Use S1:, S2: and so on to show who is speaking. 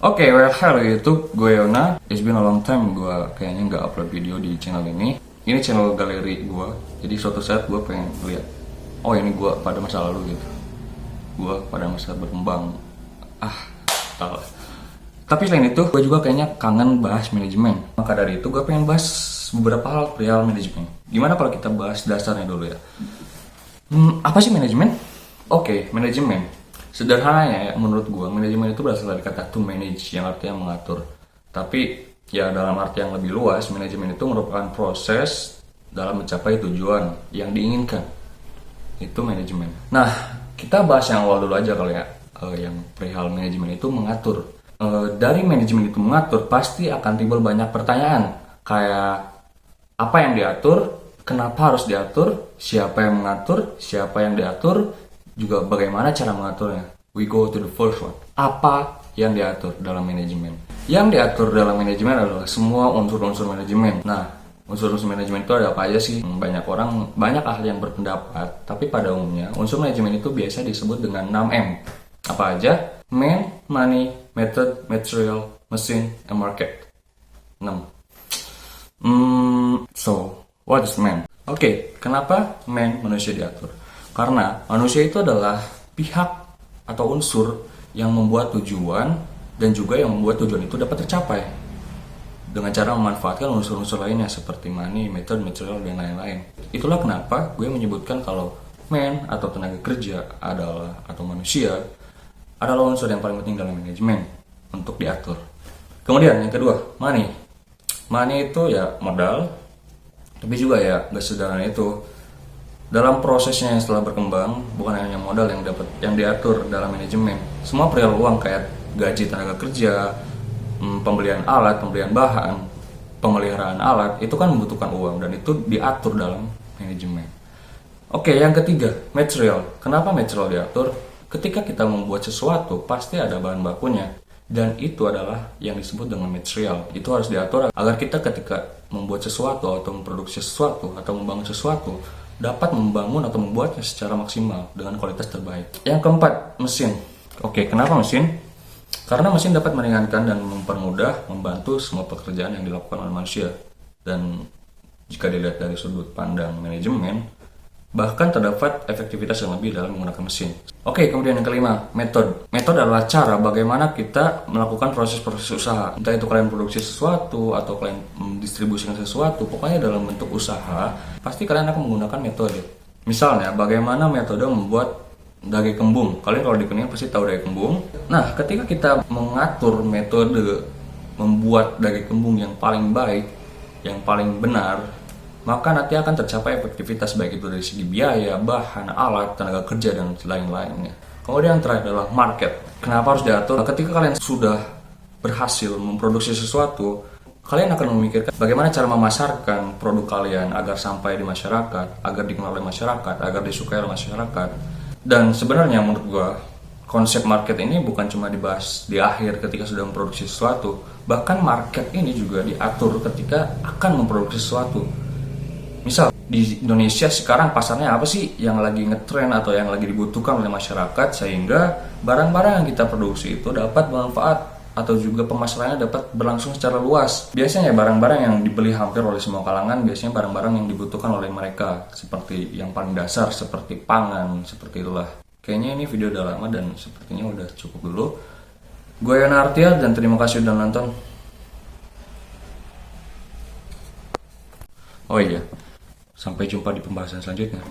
S1: Oke, well, hello YouTube, gue Yona. It's been a long time gue kayaknya nggak upload video di channel ini. Ini channel galeri gue, jadi suatu saat gue pengen lihat, oh ini gue pada masa lalu gitu. Gue pada masa berkembang. Salah. Tapi selain itu, gue juga kayaknya kangen bahas manajemen. Maka dari itu, gue pengen bahas beberapa hal perihal manajemen. Gimana kalau kita bahas dasarnya dulu ya? Apa sih manajemen? Oke, manajemen. Sederhananya ya, menurut gue, manajemen itu berasal dari kata to manage, yang artinya mengatur. Tapi, ya dalam arti yang lebih luas, manajemen itu merupakan proses dalam mencapai tujuan yang diinginkan. Itu manajemen. Nah, kita bahas yang awal dulu aja kali ya. Yang perihal manajemen itu mengatur. Dari manajemen itu mengatur, pasti akan timbul banyak pertanyaan. Kayak, apa yang diatur? Kenapa harus diatur? Siapa yang mengatur? Siapa yang diatur? Juga bagaimana cara mengaturnya. We go to the first one. Apa yang diatur dalam manajemen? Yang diatur dalam manajemen adalah semua unsur-unsur manajemen. Nah, unsur-unsur manajemen itu ada apa aja sih? Banyak ahli yang berpendapat, tapi pada umumnya unsur manajemen itu biasa disebut dengan 6M. Apa aja? Man, money, method, material, machine, and market. 6. So, what is man? Oke, kenapa man, manusia diatur? Karena manusia itu adalah pihak atau unsur yang membuat tujuan dan juga yang membuat tujuan itu dapat tercapai dengan cara memanfaatkan unsur-unsur lainnya seperti money, method, material, dan lain-lain. Itulah kenapa gue menyebutkan kalau man atau tenaga kerja atau manusia adalah unsur yang paling penting dalam manajemen untuk diatur. Kemudian yang kedua, money. Money itu ya modal, tapi juga ya gak sederhana itu. Dalam prosesnya yang setelah berkembang, bukan hanya modal yang diatur dalam manajemen. Semua perihal uang kayak gaji tenaga kerja, pembelian alat, pembelian bahan, pemeliharaan alat, itu kan membutuhkan uang dan itu diatur dalam manajemen. Oke, yang ketiga, material. Kenapa material diatur? Ketika kita membuat sesuatu, pasti ada bahan bakunya. Dan itu adalah yang disebut dengan material. Itu harus diatur agar kita ketika membuat sesuatu atau memproduksi sesuatu atau membangun sesuatu, dapat membangun atau membuatnya secara maksimal dengan kualitas terbaik. Yang keempat, mesin. Oke, kenapa mesin? Karena mesin dapat meringankan dan mempermudah, membantu semua pekerjaan yang dilakukan oleh manusia. Dan jika dilihat dari sudut pandang manajemen, bahkan terdapat efektivitas yang lebih dalam menggunakan mesin. Oke, kemudian yang kelima, metode. Metode adalah cara bagaimana kita melakukan proses-proses usaha. Entah itu kalian produksi sesuatu atau kalian mendistribusikan sesuatu, pokoknya dalam bentuk usaha, pasti kalian akan menggunakan metode. Misalnya, bagaimana metode membuat daging kembung. Kalian kalau di kuningan pasti tahu daging kembung. Nah, ketika kita mengatur metode membuat daging kembung yang paling baik, yang paling benar, maka nanti akan tercapai efektivitas baik itu dari segi biaya, bahan, alat, tenaga kerja, dan lain-lainnya. Kemudian yang terakhir adalah market. Kenapa harus diatur? Ketika kalian sudah berhasil memproduksi sesuatu, kalian akan memikirkan bagaimana cara memasarkan produk kalian agar sampai di masyarakat, agar dikenal oleh masyarakat, agar disukai oleh masyarakat. Dan sebenarnya menurut gua, konsep market ini bukan cuma dibahas di akhir ketika sudah memproduksi sesuatu, bahkan market ini juga diatur ketika akan memproduksi sesuatu. Misal, di Indonesia sekarang pasarnya apa sih yang lagi ngetren atau yang lagi dibutuhkan oleh masyarakat sehingga barang-barang yang kita produksi itu dapat bermanfaat atau juga pemasarannya dapat berlangsung secara luas. Biasanya barang-barang yang dibeli hampir oleh semua kalangan, biasanya barang-barang yang dibutuhkan oleh mereka, seperti yang paling dasar, seperti pangan, seperti itulah. Kayaknya ini video udah lama dan sepertinya udah cukup dulu. Gue Yona Artia dan terima kasih udah nonton. Oh iya, sampai jumpa di pembahasan selanjutnya.